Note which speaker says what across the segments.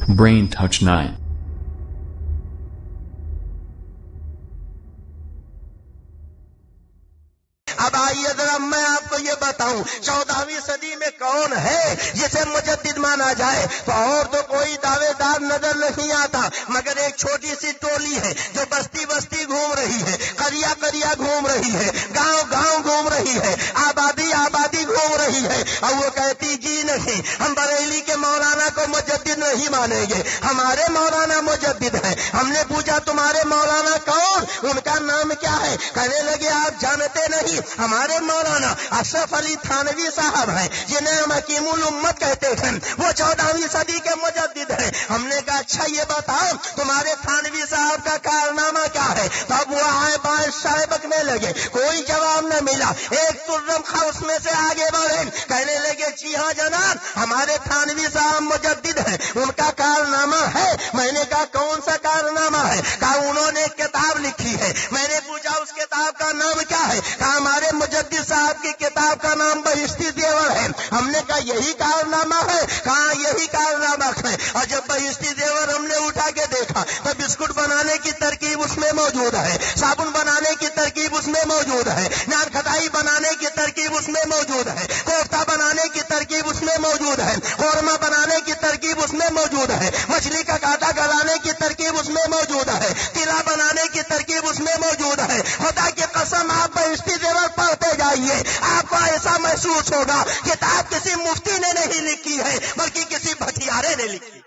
Speaker 1: Brain Touch 9.
Speaker 2: اب آئیے ذرا میں آپ کو یہ بتاؤں 14ویں صدی میں کون ہے جسے مجدد مانا جائے؟ تو اور تو کوئی دعوے دار نظر نہیں آتا مگر ایک چھوٹی سی ٹولی ہے جو بستی بستی گھوم رہی ہے، قریہ قریہ گھوم رہی ہے، گاؤں گاؤں گھوم رہی ہے، آبادی آبادی گھوم رہی ہے، اور وہ کہتی جی نہیں، ہم بریلی کے مولانا کو مجدد نہیں مانیں گے، ہمارے مولانا مجدد ہے۔ ہم نے پوچھا تمہارے مولانا کون؟ ان کا نام کیا ہے؟ کہنے لگے آپ جانتے نہیں، ہمارے مولانا اشرف علی تھانوی صاحب ہیں جنہیں ہم حکیم الامت کہتے ہیں، وہ 14ویں صدی کے مجدد ہیں۔ ہم نے کہا اچھا یہ بتاؤ تمہارے تھانوی صاحب کا کارنامہ کیا ہے؟ تب وہ آئے بائیں شائے بکنے لگے، کوئی جواب نہ ملا۔ ایک ترم خا اس میں سے آگے بڑھے، کہنے لگے جی ہاں جناب ہمارے تھانوی صاحب مجدد ہیں، ان کا کارنامہ ہے۔ میں نے کہا کون سا کارنامہ ہے؟ کہا انہوں نے ایک کتاب لکھی ہے۔ میں نے پوچھا اس کتاب کا نام کیا ہے؟ کہا ہمارے مجدد صاحب کی کتاب کا نام بہشتی زیور ہے۔ ہم نے کہا یہی کارنامہ ہے؟ کہا یہی کارنامہ ہے۔ اور جب بہشتی زیور ہم نے اٹھا کے دیکھا تو بسکٹ بنانے کی ترکیب اس میں موجود ہے، صابن بنانے کی ترکیب اس میں موجود ہے، نان کھٹائی بنانے کی ترکیب اس میں موجود ہے، کوفتہ بنانے کی ترکیب اس میں موجود ہے، قورمہ بنانے کی ترکیب اس میں موجود ہے، مچھلی کا کانٹا گلانے کی ترکیب اس میں موجود ہے، تلا بنانے کی ترکیب اس میں موجود ہے۔ خدا کی قسم آپ بہشتی زیور پڑھتے جائیے، آپ کو ایسا محسوس ہوگا کتاب کسی مفتی نے نہیں لکھی ہے بلکہ کسی بھٹیارے نے لکھی۔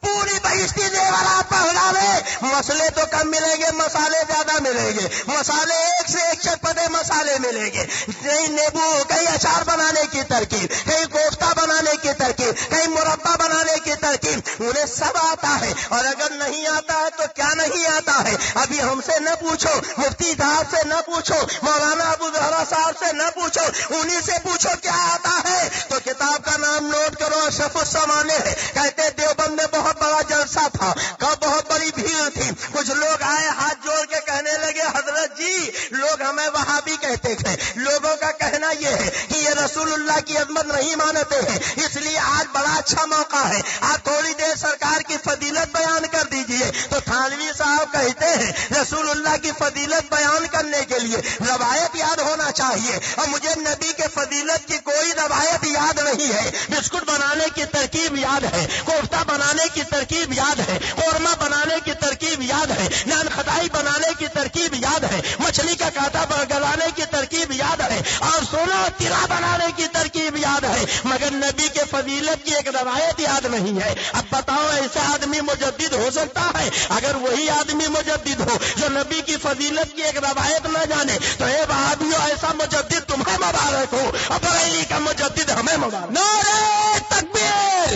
Speaker 2: پوری بہشتی زیور آپ پڑھ ڈالے، مسئلے تو کم ملیں گے، مسالے زیادہ ملیں گے، مسالے ایک سے ایک چٹپٹے مسالے ملیں گے، کہیں نیبو، کہیں اچار بنانے کی ترکیب، کہیں کوفتہ بنانے کی ترکیب، کہیں مربع بنانے کی ترکیب، انہیں سب آتا ہے۔ اور اگر نہیں آتا ہے تو کیا نہیں آتا ہے؟ ابھی ہم سے نہ پوچھو، مفتی صاحب سے نہ پوچھو، مولانا ابو زہرا صاحب سے نہ پوچھو، انہی سے پوچھو کیا آتا ہے۔ تو کتاب کا نام نوٹ کرو، اشرف السمانے ہے۔ کہتے دیوبند میں بہت بڑا جلسہ تھا، بہت بڑی بھیڑ تھی، کچھ لوگ آئے ہاتھ جوڑ کے کہنے لگے حضرت جی لوگ ہمیں وہابی کہتے تھے، لوگوں کا کہنا یہ ہے کہ یہ رسول اللہ کی عظمت نہیں مانتے ہیں، اس لیے آج بڑا اچھا موقع ہے، آپ تھوڑی دیر سرکار کی فضیلت بیان کر دیجئے۔ تو تھانوی صاحب کہتے ہیں رسول اللہ کی فضیلت بیان کرنے کے لیے روایت یاد ہونا چاہیے، اور مجھے نبی کے فضیلت کی کوئی روایت یاد نہیں ہے۔ بسکٹ بنانے کی ترکیب یاد ہے، کوفتہ بنانے کی ترکیب یاد ہے، قورمہ بنانے کی ترکیب یاد ہے، نان کھٹائی بنانے کی ترکیب یاد ہے، مچھلی کا کانٹا گلانے کی ترکیب یاد ہے، اور سونا تلا بنانے کی ترکیب یاد ہے، مگر نبی کے فضیلت کی ایک روایت یاد نہیں ہے۔ اب بتاؤ ایسا آدمی مجدد ہو سکتا ہے؟ اگر وہی آدمی مجدد ہو جو نبی کی فضیلت کی ایک روایت نہ جانے تو اے وہابیو ایسا مجدد تمہیں مبارک ہو، اور بریلی کا مجدد ہمیں مبارک۔ نعرہ تکبیر،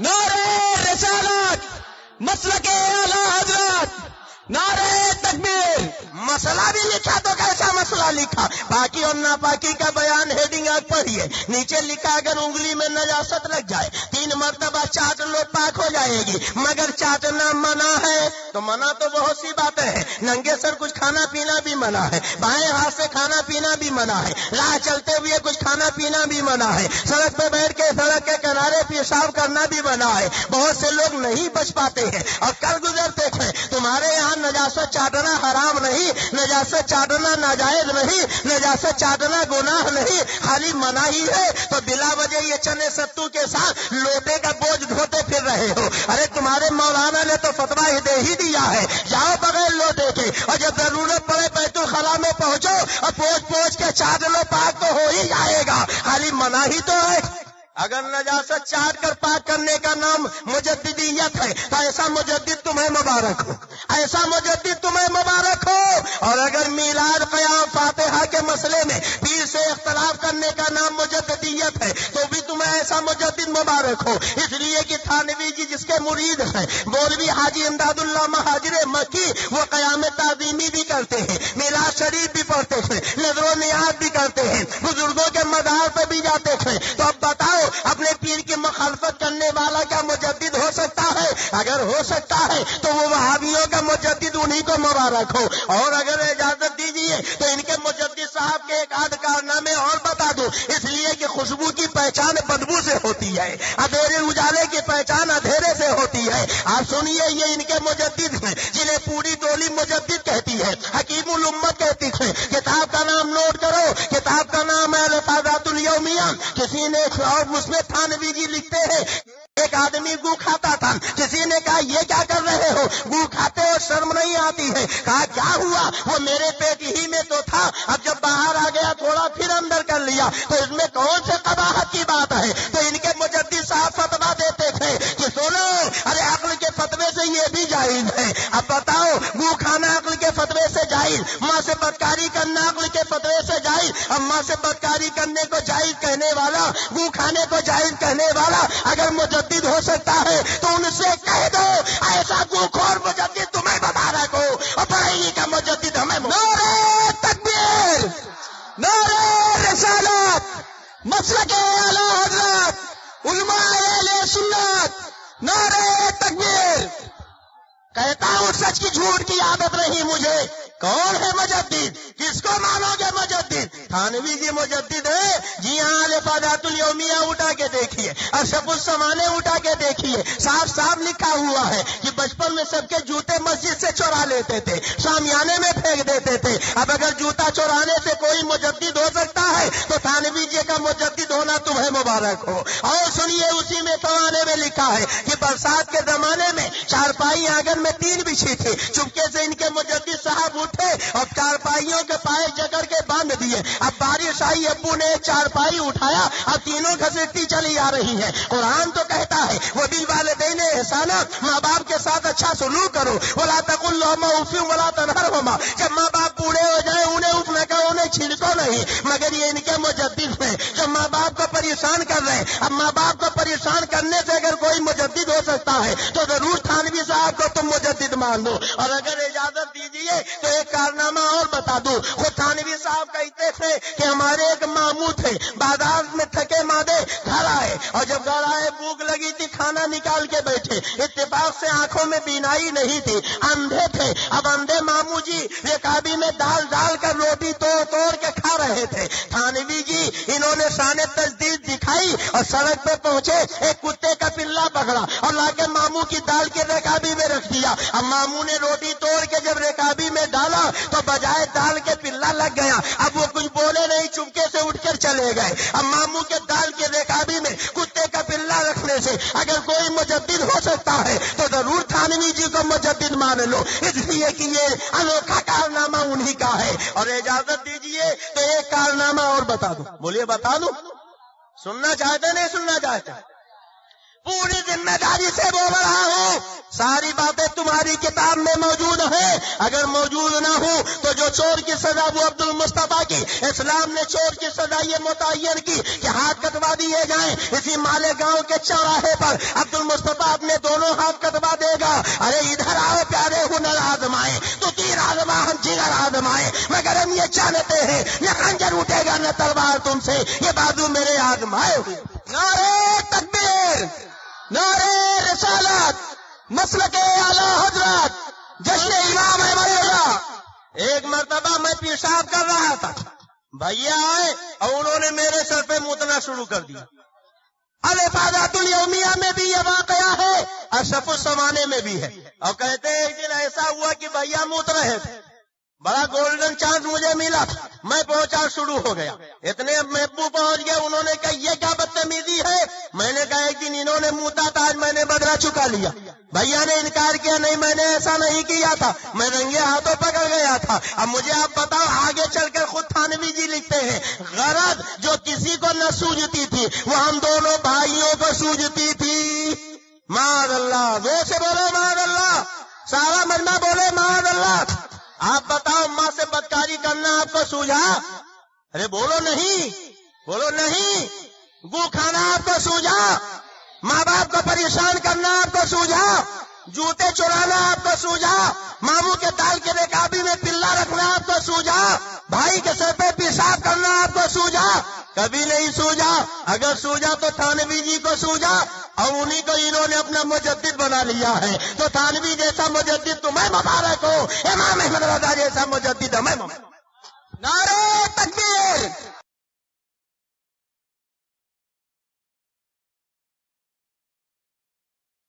Speaker 2: نعرہ رسالت، مسلک اعلی حضرت، نعرہ تکبیر۔ مسئلہ بھی لکھا تو کیسا مسئلہ لکھا؟ پاکی اور ناپاکی کا بیان، ہیڈنگ آپ پڑھیے، نیچے لکھا اگر انگلی میں نجاست لگ جائے 3 مرتبہ چاٹ لو پاک ہو جائے گی، مگر چاٹنا منع ہے۔ تو منع تو بہت سی باتیں ہیں، ننگے سر کچھ کھانا پینا بھی منع ہے، بائیں ہاتھ سے کھانا پینا بھی منع ہے، راہ چلتے ہوئے کچھ کھانا پینا بھی منع ہے، سڑک پہ بیٹھ کے سڑک کے کنارے پیشاب کرنا بھی منع ہے۔ بہت سے لوگ نہیں بچ پاتے ہیں اور کل گزرتے تھے۔ تمہارے یہاں نجاست چاٹنا حرام نہیں، نجاست چاٹنا ناجائز نہیں، نجاست چاٹنا گناہ نہیں، خالی منع ہی ہے۔ تو بلا وجہ یہ چنے ستو کے ساتھ لوٹے کا بوجھ دھوتے پھر رہے ہو۔ ارے تمہارے مولانا نے تو فتویٰ دے ہی دیا ہے، جاؤ بغیر لوٹے کے، اور جب ضرورت پڑے بیت الخلا میں پہنچو اور پوچھ پوچھ کے چاٹ لو، پاک تو ہو ہی جائے گا، خالی منع ہی تو ہے۔ اگر نجاست چاٹ کر پاک کرنے کا نام مجددیت ہے تو ایسا مجدد تمہیں مبارک ہو، ایسا مجدد تمہیں مبارک ہو۔ اور اگر میلاد قیام فاتحہ کے مسئلے میں پیر سے اختلاف کرنے کا نام مجددیت ہے تو بھی تمہیں ایسا مجدد مبارک ہو، اس لیے کہ تھانوی جی جس کے مرید ہیں، مولوی حاجی امداد اللہ مہاجر مکی، وہ قیام تعظیمی بھی کرتے ہیں، میلاد شریف بھی پڑھتے ہیں، نذر و نیاز بھی کرتے ہیں، بزرگوں کے مزار پہ بھی جاتے ہیں۔ تو اب بتاؤ اپنے پیر کی مخالفت کرنے والا کیا مجدد ہو سکتا ہے؟ اگر ہو سکتا ہے تو وہ وہابیوں کا مجدد انہی کو مبارک ہو۔ اور اگر اجازت دیجیے تو ان کے مجدد صاحب کے ایک آدھ کارنامے اور بتا دوں، اس لیے کہ خوشبو کی پہچان بدبو سے ہوتی ہے، اندھیرے اجالے کی پہچان اندھیرے سے ہوتی ہے۔ آپ سنیے، یہ ان کے مجدد ہیں جنہیں پوری ٹولی مجدد کہتی ہے، حکیم الامت کہتی ہے۔ کتاب کا نام نوٹ کرو، کتاب کا نام ہے الفاظات الیومیہ۔ کسی نے اور اس میں تھانوی جی لکھتے ہیں، ایک آدمی گو کھاتا تھا، کسی نے کہا یہ کیا کر رہے ہو، گو کھاتے ہو شرم نہیں آتی ہے؟ کہا کیا ہوا، وہ میرے پیٹ ہی میں تو تھا، اب جب باہر آ گیا تھوڑا پھر اندر کر لیا، تو اس میں کون سے قباحت کی بات ہے؟ تو ان کے مجدد صاحب فتوا دیتے تھے کہ سنو، ارے عقل کے فتوے سے یہ بھی جائز ہے۔ اب بتاؤ، گو کھانا عقل کے فتوے سے جائز، ماں سے بدکاری کرنا عقل کے فتوے سے جائز، اب ماں سے بدکاری کرنے کو جائز کہنے والا، گو کھانے کو جائز کہنے والا اگر مجدد ہو سکتا ہے تو ان سے کہہ دو ایسا گو خور مجدد تمہیں مبارک ہو، اور پڑھائی کا مجدد ہمیں نعرہ تکبیر، نعرہ رسالت، مسلک اعلی حضرت علماء اہل سنت، نعرہ تکبیر۔ کہتا ہوں سچ کی جھوٹ کی عادت نہیں مجھے۔ کون ہے مجدد؟ کس کو مانو گے مجدد؟ تھانوی جی مجدد ہے؟ جی ہاں، الفاظات الیومیہ اٹھا کے دیکھیے، اشرف السمانے اٹھا کے دیکھیے، صاف صاف لکھا ہوا ہے کہ بچپن میں سب کے جوتے مسجد سے چورا لیتے تھے، شامیانے میں پھینک دیتے تھے۔ اب اگر جوتا چورانے سے کوئی مجدد ہو سکتا ہے تو تھانوی جی کا مجدد ہونا تمہیں مبارک ہو۔ اور سنیے، اسی میں سمانے میں لکھا ہے کہ برسات کے زمانے میں چارپائی آنگن میں 3 بچھی تھی، چپکے سے ان کے مجدد صاحب اٹھے اور چارپائیوں کے پائے جکڑ کے باندھ دیے۔ اب بارش آئی، ابو نے چارپائی اٹھایا، اب تینوں گھسیٹتی چلی آ رہی ہیں۔ قرآن تو کہتا ہے وبالوالدین احسانا، ماں باپ کے ساتھ اچھا سلوک کرو، ولا تقل لهما اف ولا تنهرهما۔ جب ماں باپ بوڑھے ہو جائیں انہیں اف نہ کہو، انہیں چھڑکو نہیں، مگر یہ ان کے مجدد ہیں جو ماں باپ کو پریشان کر رہے ہیں۔ اب ماں باپ کو پریشان کرنے سے اگر کوئی مجدد ہو سکتا ہے تو ضرور تھانوی صاحب کو تم مجدد مان دو۔ اور اگر اجازت دیجیے تو ایک کارنامہ اور بتا دوں۔ خود تھانوی صاحب کہتے تھے کہ ہمارے ایک ماموں تھے، بازار میں تھکے مادے گھر آئے، اور جب گھر آئے بھوک لگی تھی، کھانا نکال کے بیٹھے، اتفاق سے آنکھوں میں بینائی نہیں تھی، اندھے تھے۔ اب اندھے ماموں جی رکابی میں ڈال ڈال کر روٹی توڑ توڑ کے کھا رہے تھے۔ تھانوی جی انہوں نے شان تجدید دکھائی اور سڑک پہ پہنچے، ایک کتے کا پلا پکڑا اور لا کے ماموں کی دال کے رکابی میں رکھ دیا۔ اب ماموں نے روٹی توڑ کے جب رکابی میں ڈالا تو بجائے دال کے پلا لگ گیا۔ اب وہ کچھ بولے نہیں، چپکے سے اٹھ کر چلے گئے۔ اب ماموں کے دال کے رکابی میں کتے کا پلا رکھنے سے اگر کوئی مجدد ہو سکتا ہے تو ضرور تھانوی جی کو مجدد مان لو، اس لیے کہ یہ انوکھا کارنامہ انہی کا ہے۔ اور اجازت دیجیے تو ایک کارنامہ اور بتا دوں۔ بولیے بتا دوں؟ سننا چاہتے نہیں سننا چاہتے؟ پوری ذمہ داری سے بول رہا ہوں، ساری باتیں تمہاری کتاب میں موجود ہیں، اگر موجود نہ ہو تو جو چور کی سزا وہ عبد المصطفیٰ کی، اسلام نے چور کی سزا یہ متعین کی کہ ہاتھ کٹوا دیے جائیں۔ اسی مالیگاؤں کے چوراہے پر عبد المصطفیٰ اپنے دونوں ہاتھ کٹوا دے گا۔ ارے ادھر آؤ پیارے، ہنر آزمائیں، تو تیر آزما ہم جگر آزمائیں، مگر ہم یہ جانتے ہیں نہ خنجر اٹھے گا نہ تلوار تم سے، یہ بازو میرے آزمائے ہوئے۔ نعرہ تکبیر، نعرہ رسالت، مسلک اعلی حضرت جشن امام احمد رضا۔ ایک مرتبہ میں پیشاب کر رہا تھا، بھیا آئے اور انہوں نے میرے سر پہ موتنا شروع کر دیا۔ الفاظات الیومیہ میں بھی یہ واقعہ ہے، اشرف السمانے میں بھی ہے۔ اور کہتے ہیں ایک دن ایسا ہوا کہ بھیا موت رہے تھے، بڑا گولڈن چانس مجھے ملا تھا، میں پہنچا شروع ہو گیا۔ اتنے محبوب پہنچ گئے، انہوں نے کہا یہ کیا بدتمیزی ہے؟ میں نے کہا ایک دن انہوں نے موتا تھا، آج میں نے بدلہ چکا لیا۔ بھیا نے انکار کیا، نہیں میں نے ایسا نہیں کیا تھا، میں رنگے ہاتھوں پکڑ گیا تھا۔ اب مجھے آپ بتاؤ، آگے چل کر خود تھانوی جی لکھتے ہیں غرض جو کسی کو نہ سوجتی تھی وہ ہم دونوں بھائیوں کو سوجتی تھی۔ معاذ اللہ، وہ سے بولو معاذ اللہ، سارا مجمع بولے معاذ اللہ۔ آپ بتاؤ، ماں سے بدکاری کرنا آپ کو سوجھا؟ ارے بولو نہیں، بولو نہیں۔ گو کھانا آپ کو سوجھا؟ ماں باپ کو پریشان کرنا آپ کو سوجھا؟ جوتے چرانا آپ کو سوجھا؟ ماموں کے دال کے رکابی میں پلا رکھنا آپ کو سوجھا؟ بھائی کے سر پہ پیشاب کرنا آپ کو سوجھا؟ کبھی نہیں سوجھا۔ اگر سوجھا تو تھانوی جی کو سوجھا، اور انہی کو انہوں نے اپنا مجدد بنا لیا ہے۔ تو تھانوی جیسا مجدد تمہیں مبارک ہو، امام احمد رضا جیسا مجدد ہمیں مبارک۔ نعرہ تکبیر،